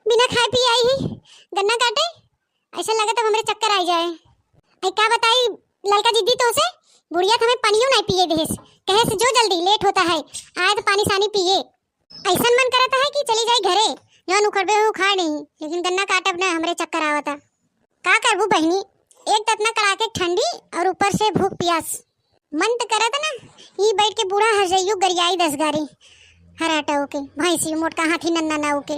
बिना खाए पिए आई ही गन्ना काटे। ऐसा लगा तब हमरे चक्कर आ जाए। आई का बताई लड़का जिद्दी तो से बुढ़िया तो हमें पानियो नहीं पिए देस, कहे से जो जल्दी लेट होता है आए तो पानी सानी पिए। ऐसा मन करता है कि चली जाए घरे, जौन उखड़बे हो उखाड़ नहीं, लेकिन गन्ना काटब ना हमरे चक्कर आवता। का करबू बहनी, एक तो इतना कड़ाके ठंडी और ऊपर से भूख प्यास। मन तो करत ना ई बैठ के बूढ़ा हर जाइयो गरियाई 10 गारी हराटा के भैंसी मोटका हाथी नन्ना ना के।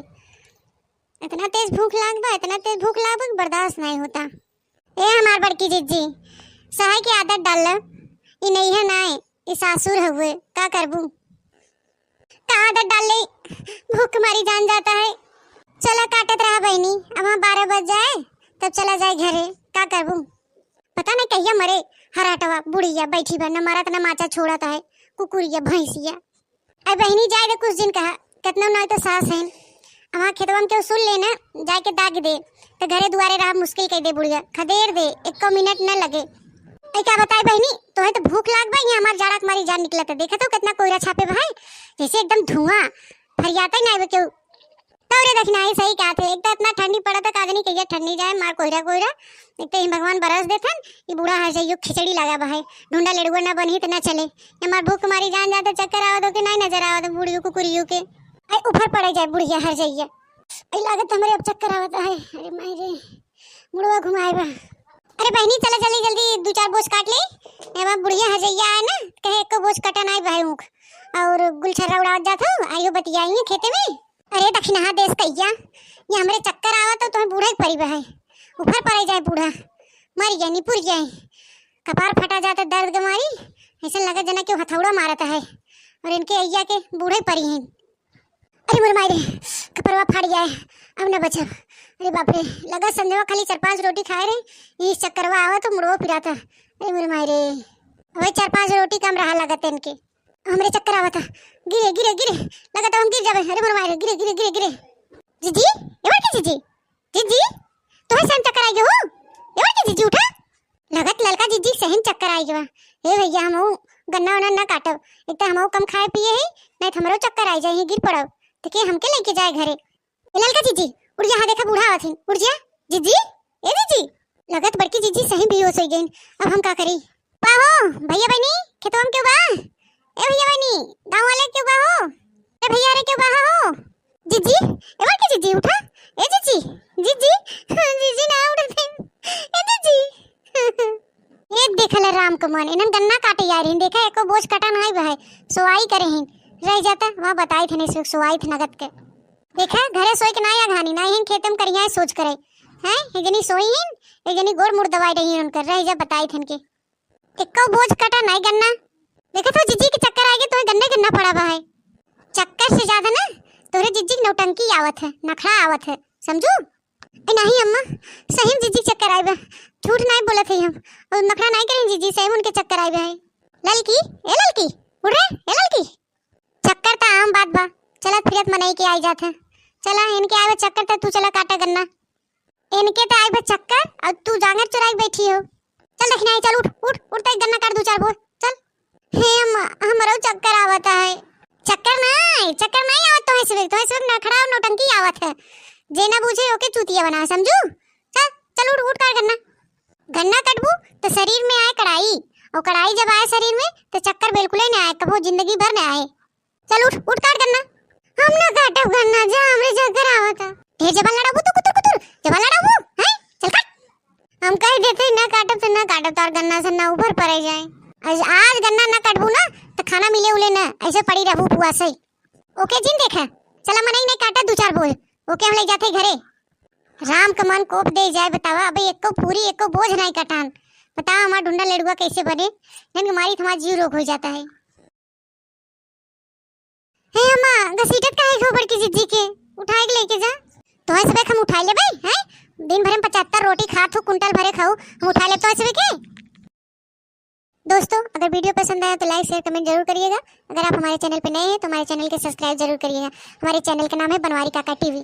इतना तेज भूख लागबा, इतना तेज भूख लागबा बर्दाश्त नहीं होता। ए हमार बड़की जिज्जी सहाय की आदत डाल ई नहीं है ना, ई सासुर हुए का करबू। का आदत डाल ले, भूख मारी जान जाता है। चला काटत रहा बहनी, अब हम 12 बज जाए तब चला जाए घरे, का करबू। पता नहीं कहिया मरे हराटवा बुढ़िया बैठी बा, न मरत न माचा छोड़ता है कुकुरिया भैंसिया। अरे बहनी जाए तो कुछ दिन कहा कितना नहीं तो सास है, वहाँ खेतवा में केहू सुन लेना जाके दाग दे तो घरे दुआरे रहा मुश्किल कह दे बुढ़िया, खदेड़ दे 1 मिनट न लगे। ऐ क्या बताए बहनी, तो है तो भूख लाग बा, यहाँ हमार जाड़ा मारी जान निकला था। देखा तो कितना कोयरा छापे भाई, जैसे एकदम धुआं फरियाता ही नहीं केहू। तौरे देखना है सही क्या थे, एक तो इतना ठंडी पड़ा था कागनी कहिया ठंडी जाए मार कोयरा कोयरा। एक तो भगवान बरस देथन ये बूढ़ा हर जाइयो खिचड़ी लगा बा है, ढूंढा लेड़ुआ ना बनी तो ना चले। ये मार भूख मारी जान जाता, चक्कर आवा दो के नहीं नजर आवा दो बुढ़ियो कुकुरियो के। आई ऊपर पड़े जाए बुढ़िया हर जाइया, आई लागत हमरे अब चक्कर आवता है। अरे मायरे मुड़वा घुमाए बा। अरे बहनी चला जल्दी जल्दी 2-4 बोझ काट ले, एवा बुढ़िया हर जाइया है ना कहे एक बोझ कटा नहीं भाई ऊख और गुलछर्रा उड़ावत जात हो आइयो बतियाई खेते में। अरे दक्षिणा देश कहिया ये हमरे चक्कर आवा तो तुम्हें बूढ़ा परी बा है, ऊपर पड़े जाए बूढ़ा मर जाए निपुर जाए, कपार फटा जाता दर्द के मारी, ऐसा लगा जना क्यों हथौड़ा मारता है और इनके अय्या के बूढ़े परी हैं। अरे मोर मायरे कपरवा फाड़ जाए अब न बचा। अरे बाप रे लगा संदेवा खाली 4-5 रोटी खाए रहे, इस चक्करवा आवा तो मुड़वा फिराता। अरे मोर मायरे अबे 4-5 रोटी कम रहा लगत इनके, हमरे चक्कर आवा था। गिरे गिरे गिरे लगा तो हम गिर जावे। अरे मोर मायरे गिरे गिरे गिरे गिरे। जीजी एवर के जीजी जीजी तो है सहन चक्कर आई गयो, एवर के जीजी उठा लगत ललका जीजी सहन चक्कर आई गयो। हे भैया हम गन्ना वन्ना ना काटब, एक तो हम कम खाए पिए है नहीं तो हमरो चक्कर आई जाए गिर पड़ब तो के हमके लेके जाए घरे। ललका जीजी उड़ जा, देखा बूढ़ा आवत है उड़ जा। जीजी ए जीजी लगत बड़की जीजी सही बेहोश हो गई, अब हम का करी। बाहो भैया बहनी खेतवा में क्यों बा, ए भैया बहनी गांव वाले क्यों बा हो, ए भैया रे क्यों बा हो। जीजी एवर के जीजी उठा, ए जीजी जीजी जीजी ना उठते ए जीजी। एक देखला राम को मन इनन गन्ना काटे यार इन देखा एको बोझ कटा नहीं बा है, सोवाई करे हैं रह जाता वहां बताई थे नहीं सोवाई थे नगद के। देखा घरे सोई के ना या घानी ना हिन खेतम करिया सोच करे हैं, एक जनी सोई हिन एक जनी गोड़ मुड़ दवाई रही उनकर रह जा बताई थन के एको बोझ कटा नहीं गन्ना। देखा तो जीजी के चक्कर आएगे तो गन्ने गन्ना पड़ा बा है, चक्कर से ज्यादा ना तोरे जीजी की नौटंकी आवत है, नखड़ा आवत है समझू। ए नहीं अम्मा सही जीजी चक्कर आए बा, झूठ नहीं बोलत है हम और नखड़ा नहीं करें जीजी सही उनके चक्कर आए बा है। ललकी ए ललकी उड़ रे ए ललकी चक्कर ता आम बात बा, चलत फिरत मनाई के आई जात है। चला इनके आए चक्कर ता तू चला काटा गन्ना, इनके तो आए चक्कर और तू जांगर चुराई बैठी हो। चल देखना है चल उठ उठ उठता गन्ना काट 2-4 बोझ चल। हे अम्मा हमरो चक्कर आवत है। चक्कर नहीं आवत तो है सिर्फ नखड़ा और नौटंकी आवत है, जे ना पूछे ओके चूतिया बना समझू। चल चल उठ उठ काट गन्ना, गन्ना कटबू तो शरीर में आए कड़ाई और कड़ाई जब आए शरीर में तो चक्कर बिल्कुल ही ना आए, कबो जिंदगी भर ना आए। चल उठ उठ काट गन्ना, हम ना काटब गन्ना जा हमरे चक्कर आवता। ढेर जबल लड़ाबू तो कुतर कुतर जबल लड़ाबू हैं चल काट। हम कह देते ना काटब तो ना काटब तार गन्ना से ना ऊपर पड़े जाए। आज गन्ना ना काटबू ना तो खाना मिले उले ना ऐसे पड़ी रहबू पुआ से। ओके जिन देखा चला मनाई नहीं काटा 2-4 बोझ ओके हम ले जाते घरे। राम का मन कोप दे जाए बतावा अबे एको पूरी एको बोझ नहीं कटान, बताओ हमारा ढूंढा लेड़ुआ कैसे बने, जन हमारी तुम्हारा जीव रोग हो जाता है। हे अम्मा घसीटत काहे खो बड़की जीजी के उठाए के लेके जा तो है सबे हम उठाई ले भाई हैं, दिन भर में 75 रोटी खात हो कुंटल भरे खाओ हम उठा ले तो सबे के। दोस्तों अगर वीडियो पसंद आया तो लाइक शेयर कमेंट जरूर करिएगा। अगर आप हमारे चैनल पे नए हैं तो हमारे चैनल के सब्सक्राइब जरूर करिएगा। हमारे चैनल का नाम है बनवारी काका टीवी।